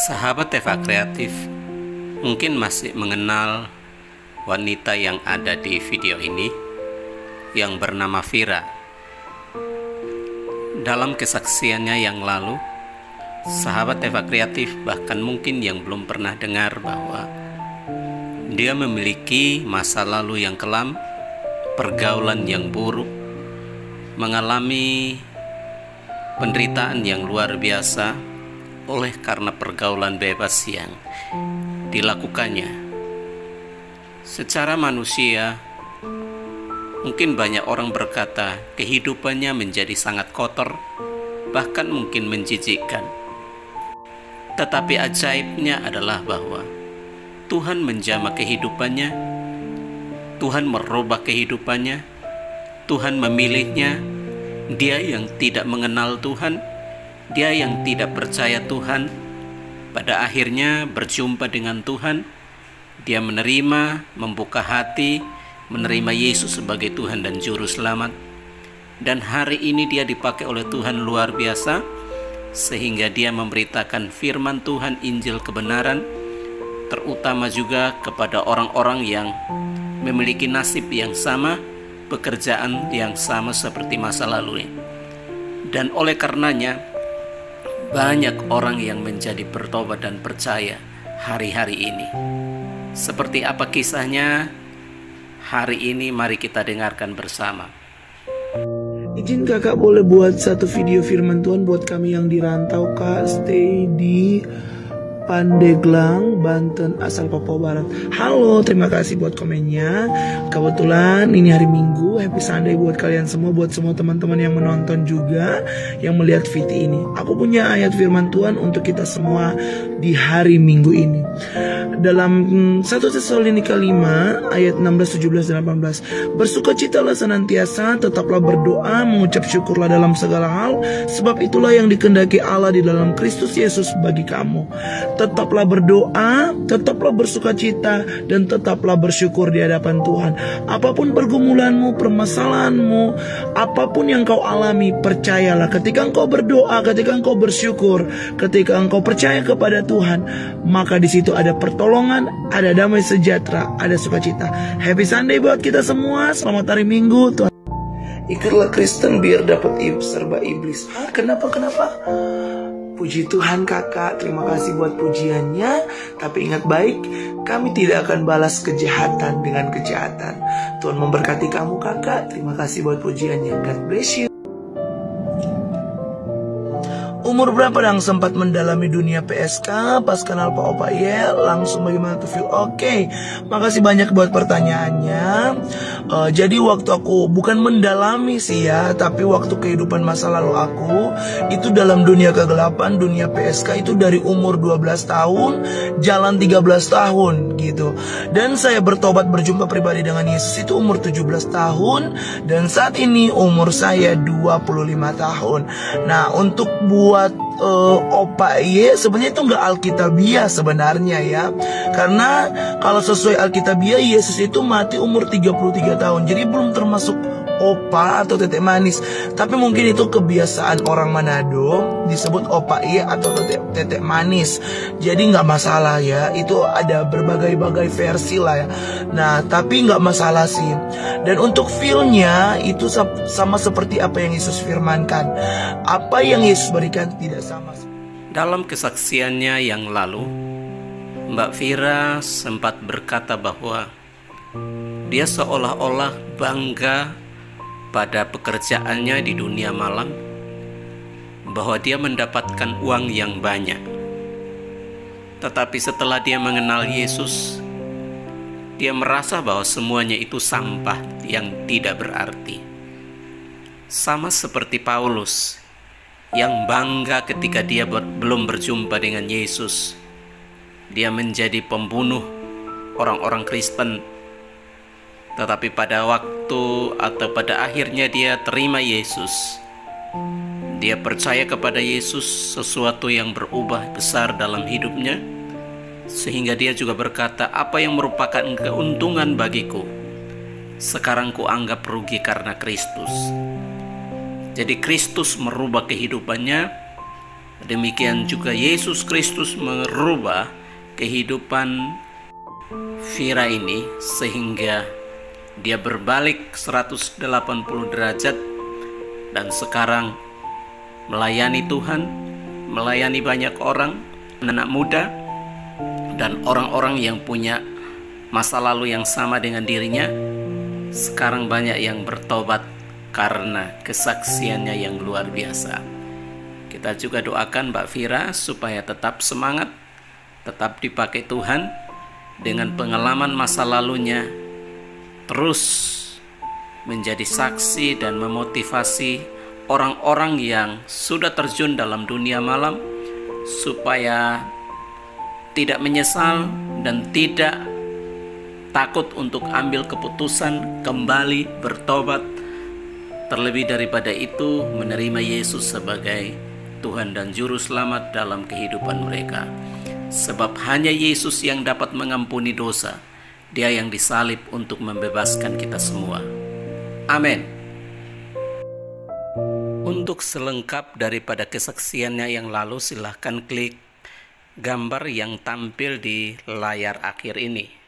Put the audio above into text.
Sahabat Eva Kreatif mungkin masih mengenal wanita yang ada di video ini yang bernama Vira. Dalam kesaksiannya yang lalu, sahabat Eva Kreatif bahkan mungkin yang belum pernah dengar bahwa dia memiliki masa lalu yang kelam, pergaulan yang buruk, mengalami penderitaan yang luar biasa oleh karena pergaulan bebas yang dilakukannya. Secara manusia, mungkin banyak orang berkata kehidupannya menjadi sangat kotor, bahkan mungkin menjijikkan. Tetapi ajaibnya adalah bahwa Tuhan menjamah kehidupannya, Tuhan merubah kehidupannya, Tuhan memilihnya. Dia yang tidak mengenal Tuhan, dia yang tidak percaya Tuhan, pada akhirnya berjumpa dengan Tuhan. Dia menerima, membuka hati, menerima Yesus sebagai Tuhan dan Juru Selamat. Dan hari ini dia dipakai oleh Tuhan luar biasa, sehingga dia memberitakan firman Tuhan, Injil kebenaran, terutama juga kepada orang-orang yang memiliki nasib yang sama, pekerjaan yang sama seperti masa lalunya. Dan oleh karenanya, banyak orang yang menjadi bertobat dan percaya hari-hari ini. Seperti apa kisahnya? Hari ini mari kita dengarkan bersama. Izin kakak boleh buat satu video firman Tuhan buat kami yang dirantau, kak. Stay di Pandeglang, Banten, asal Papua Barat. Halo, terima kasih buat komennya. Kebetulan ini hari Minggu, happy Sunday buat kalian semua, buat semua teman-teman yang menonton juga, yang melihat video ini. Aku punya ayat firman Tuhan untuk kita semua di hari Minggu ini. Dalam 1 Tesalonika 5 ayat 16, 17, dan 18. Bersukacitalah senantiasa, tetaplah berdoa, mengucap syukurlah dalam segala hal, sebab itulah yang dikehendaki Allah di dalam Kristus Yesus bagi kamu. Tetaplah berdoa, tetaplah bersukacita, dan tetaplah bersyukur di hadapan Tuhan. Apapun pergumulanmu, permasalahanmu, apapun yang kau alami, percayalah ketika engkau berdoa, ketika engkau bersyukur, ketika engkau percaya kepada Tuhan, maka di situ ada pertolongan, ada damai sejahtera, ada sukacita. Happy Sunday buat kita semua. Selamat hari Minggu. Tuhan, ikutlah Kristen biar dapat serba iblis. Kenapa? Puji Tuhan kakak, terima kasih buat pujiannya. Tapi ingat baik, kami tidak akan balas kejahatan dengan kejahatan. Tuhan memberkati kamu kakak. Terima kasih buat pujiannya. God bless you. Umur berapa yang sempat mendalami dunia PSK pas kenal Pak Opa ya? Langsung bagaimana tuh feel? Oke, makasih banyak buat pertanyaannya. Jadi waktu aku bukan mendalami sih ya, tapi waktu kehidupan masa lalu aku itu dalam dunia kegelapan, dunia PSK itu dari umur 12 tahun jalan 13 tahun gitu. Dan saya bertobat berjumpa pribadi dengan Yesus itu umur 17 tahun, dan saat ini umur saya 25 tahun. Nah, untuk buat Opa Ye sebenarnya itu nggak alkitabiah sebenarnya ya, karena kalau sesuai alkitabiah Yesus itu mati umur 33 tahun, jadi belum termasuk opa atau tetek manis. Tapi mungkin itu kebiasaan orang Manado disebut opa Ye atau tetek manis, jadi nggak masalah ya, itu ada berbagai-bagai versi lah ya. Nah tapi nggak masalah sih. Dan untuk feelnya itu sama seperti apa yang Yesus firmankan, apa yang Yesus berikan tidak sama. Dalam kesaksiannya yang lalu, Mbak Vira sempat berkata bahwa dia seolah-olah bangga pada pekerjaannya di dunia malam, bahwa dia mendapatkan uang yang banyak. Tetapi setelah dia mengenal Yesus, dia merasa bahwa semuanya itu sampah yang tidak berarti. Sama seperti Paulus yang bangga ketika dia belum berjumpa dengan Yesus. Dia menjadi pembunuh orang-orang Kristen. Tetapi pada waktu atau pada akhirnya dia terima Yesus. Dia percaya kepada Yesus, sesuatu yang berubah besar dalam hidupnya. Sehingga dia juga berkata, apa yang merupakan keuntungan bagiku, sekarang kuanggap rugi karena Kristus. Jadi Kristus merubah kehidupannya, Demikian juga Yesus Kristus merubah kehidupan Vira ini sehingga dia berbalik 180 derajat dan sekarang melayani Tuhan, melayani banyak orang, anak muda dan orang-orang yang punya masa lalu yang sama dengan dirinya. Sekarang banyak yang bertobat karena kesaksiannya yang luar biasa. Kita juga doakan Mbak Vira supaya tetap semangat, tetap dipakai Tuhan dengan pengalaman masa lalunya, terus menjadi saksi dan memotivasi orang-orang yang sudah terjun dalam dunia malam supaya tidak menyesal dan tidak takut untuk ambil keputusan kembali bertobat, terlebih daripada itu menerima Yesus sebagai Tuhan dan Juru Selamat dalam kehidupan mereka. Sebab hanya Yesus yang dapat mengampuni dosa. Dia yang disalib untuk membebaskan kita semua. Amin. Untuk selengkap daripada kesaksiannya yang lalu, silahkan klik gambar yang tampil di layar akhir ini.